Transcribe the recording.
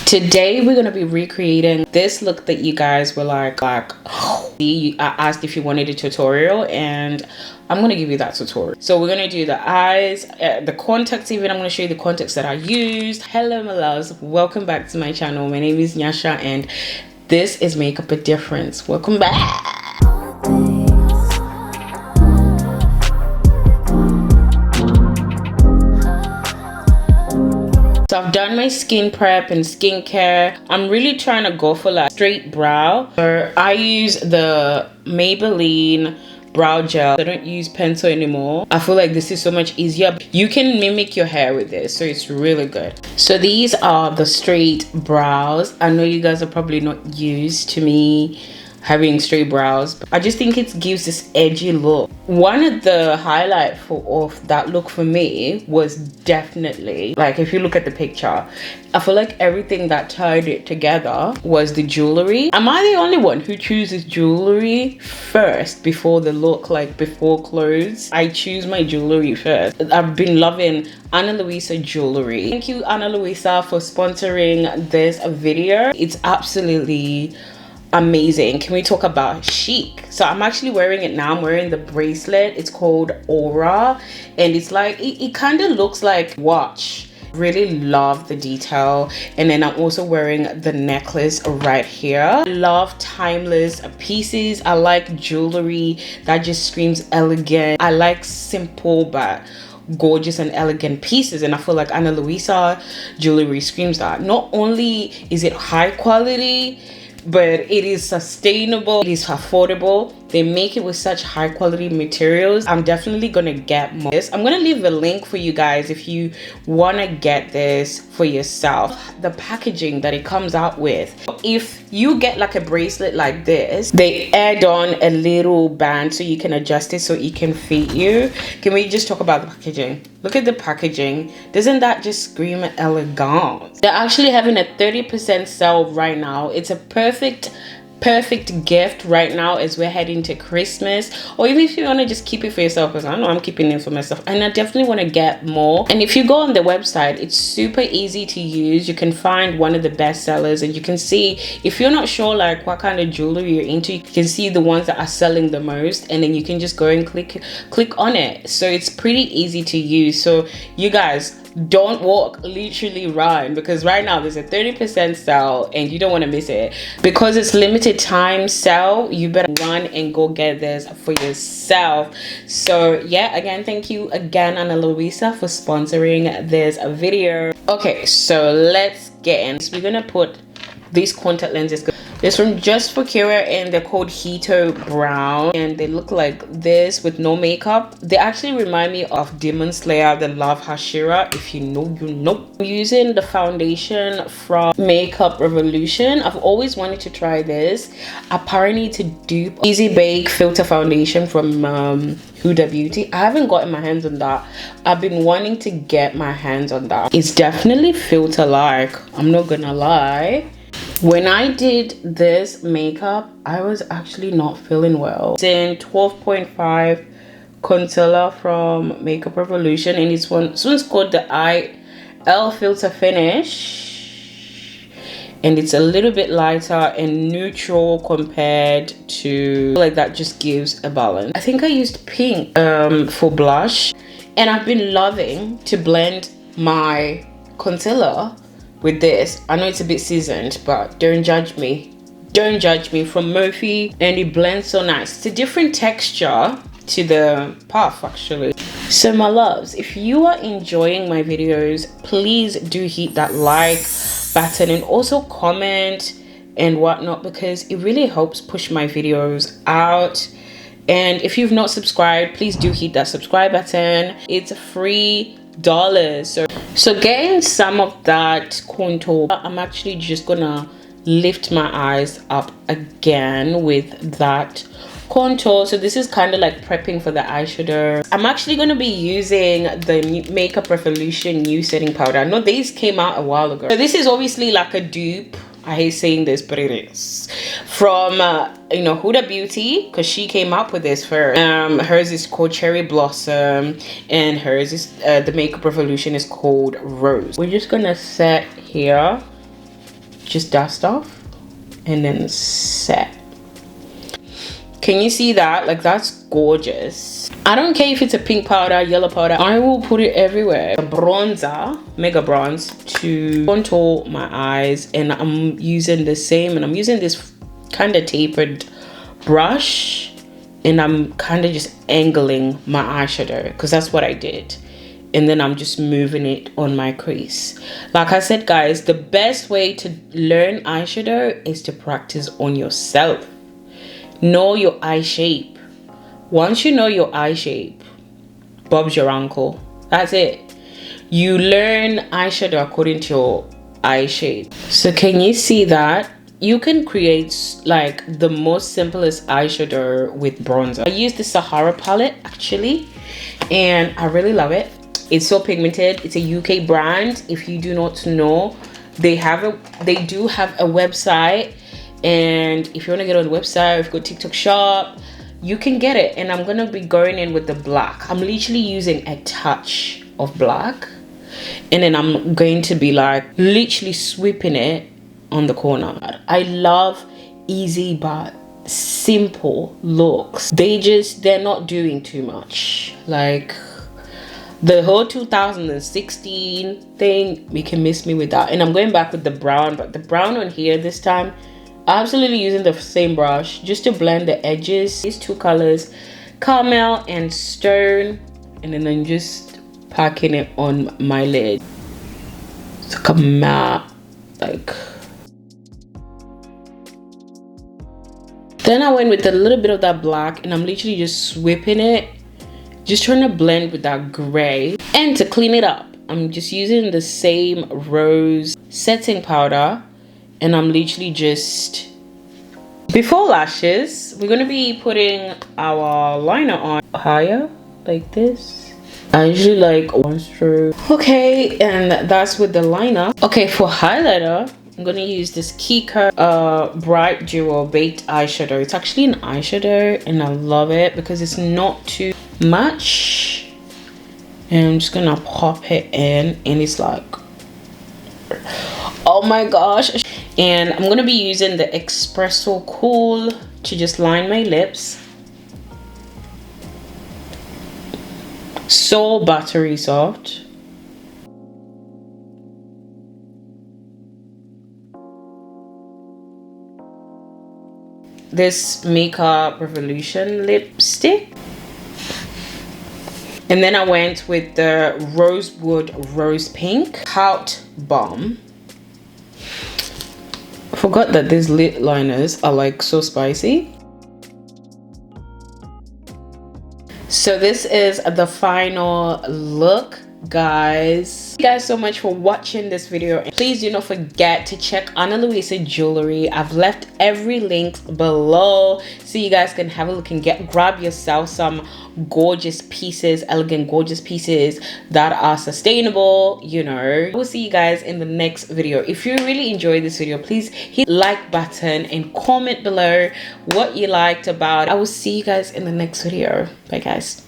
Today we're gonna be recreating this look that you guys were like I asked if you wanted a tutorial, and I'm gonna give you that tutorial. So we're gonna do the eyes, the contacts. Even I'm gonna show you the contacts that I used. Hello my loves, welcome back to my channel. My name is Nyasha and this is Makeup a Difference. Welcome back. So I've done my skin prep and skincare. I'm really trying to go for like straight brow. So I use the Maybelline brow gel. I don't use pencil anymore. I feel like this is so much easier. You can mimic your hair with this, so it's really good. So these are the straight brows. I know you guys are probably not used to me having straight brows, but I just think it gives this edgy look. One of the highlights of that look for me was definitely, like, if you look at the picture, I feel like everything that tied it together was the jewelry. Am I the only one who chooses jewelry first before the look, like before clothes? I choose my jewelry first. I've been loving Ana Luisa jewelry. Thank you, Ana Luisa, for sponsoring this video. It's absolutely amazing. Can we talk about chic? So I'm actually wearing it now. I'm wearing the bracelet. It's called Aura, and it's like it kind of looks like watch. Really love the detail. And then I'm also wearing the necklace right here. I love timeless pieces. I like jewelry that just screams elegant. I like simple but gorgeous and elegant pieces, and I feel like Ana Luisa jewelry screams that. Not only is it high quality, but it is sustainable, it is affordable. They make it with such high quality materials. I'm definitely gonna get more. I'm gonna leave a link for you guys if you wanna get this for yourself. The packaging that it comes out with. If you get like a bracelet like this, they add on a little band so you can adjust it so it can fit you. Can we just talk about the packaging? Look at the packaging. Doesn't that just scream elegance? They're actually having a 30% sale right now. It's a perfect gift right now as we're heading to Christmas, or even if you want to just keep it for yourself, because I know I'm keeping it for myself and I definitely want to get more. And if you go on the website, it's super easy to use. You can find one of the best sellers and you can see, if you're not sure like what kind of jewelry you're into, you can see the ones that are selling the most, and then you can just go and click on it. So it's pretty easy to use. So you guys, don't walk, literally run, because right now there's a 30% sale and you don't want to miss it. Because it's limited time sale, you better run and go get this for yourself. So yeah, again, thank you again, Ana Luisa, for sponsoring this video. Okay, so let's get in. So we're gonna put these contact lenses. It's from Just for Kira and they're called Hito Brown, and they look like this with no makeup. They actually remind me of Demon Slayer, the Love Hashira. If you know, you know. I'm using the foundation from Makeup Revolution. I've always wanted to try this. Apparently to dupe Easy Bake Filter Foundation from Huda Beauty. I haven't gotten my hands on that. I've been wanting to get my hands on that. It's definitely filter like, I'm not gonna lie. When I did this makeup, I was actually not feeling well. It's in 12.5 concealer from Makeup Revolution, and this one's called the IL Filter Finish, and it's a little bit lighter and neutral compared to, like, that just gives a balance. I think I used pink for blush, and I've been loving to blend my concealer with this. I know it's a bit seasoned, but don't judge me. Don't judge me. From Murphy, and it blends so nice. It's a different texture to the puff actually. So my loves, if you are enjoying my videos, please do hit that like button and also comment and whatnot, because it really helps push my videos out. And if you've not subscribed, please do hit that subscribe button. It's free dollars. So getting some of that contour, I'm actually just gonna lift my eyes up again with that contour. So this is kind of like prepping for the eyeshadow. I'm actually going to be using the Makeup Revolution new setting powder. I know these came out a while ago. So this is obviously like a dupe. I hate saying this, but it is from you know, Huda Beauty, because she came up with this first. Hers is called Cherry Blossom, and hers is the Makeup Revolution is called Rose. We're just gonna set here just dust off and then set. Can you see that? Like, that's gorgeous. I don't care if it's a pink powder, yellow powder, I will put it everywhere. A bronzer, Mega Bronze, to contour my eyes, and I'm using the same, and I'm using this kind of tapered brush, and I'm kind of just angling my eyeshadow because that's what I did. And then I'm just moving it on my crease. Like I said, guys, the best way to learn eyeshadow is to practice on yourself. Know your eye shape. Once you know your eye shape, Bob's your uncle. That's it. You learn eyeshadow according to your eye shape. So can you see that? You can create like the most simplest eyeshadow with bronzer. I use the Sahara palette actually, and I really love it. It's so pigmented. It's a UK brand. If you do not know, they do have a website, and if you want to get on the website, if you go TikTok shop, you can get it. And I'm gonna be going in with the black. I'm literally using a touch of black, and then I'm going to be like literally sweeping it on the corner. I love easy but simple looks. They're not doing too much. Like the whole 2016 thing, you can miss me with that. And I'm going back with the brown, but the brown on here this time, absolutely using the same brush just to blend the edges. These two colors, caramel and stone, and then I'm just packing it on my lid. It's like a matte, like. Then I went with a little bit of that black, and I'm literally just sweeping it, just trying to blend with that gray. And to clean it up, I'm just using the same rose setting powder, and I'm literally just, before lashes, we're gonna be putting our liner on higher, like this. I usually like one stroke. Okay, and that's with the liner. Okay, for highlighter, I'm gonna use this Kiko Bright Duo Baked Eyeshadow. It's actually an eyeshadow, and I love it because it's not too much. And I'm just gonna pop it in, and it's like, oh my gosh. And I'm gonna be using the Espresso Cool to just line my lips. So buttery soft. This Makeup Revolution lipstick, and then I went with the Rosewood Rose Pink Pout Balm. I forgot that these lip liners are like so spicy. So this is the final look, guys. Thank you guys so much for watching this video. Please do not forget to check Ana Luisa jewelry. I've left every link below so you guys can have a look and grab yourself some gorgeous pieces, elegant gorgeous pieces that are sustainable. You know, we'll see you guys in the next video. If you really enjoyed this video, please hit the like button and comment below what you liked about it. I will see you guys in the next video. Bye guys.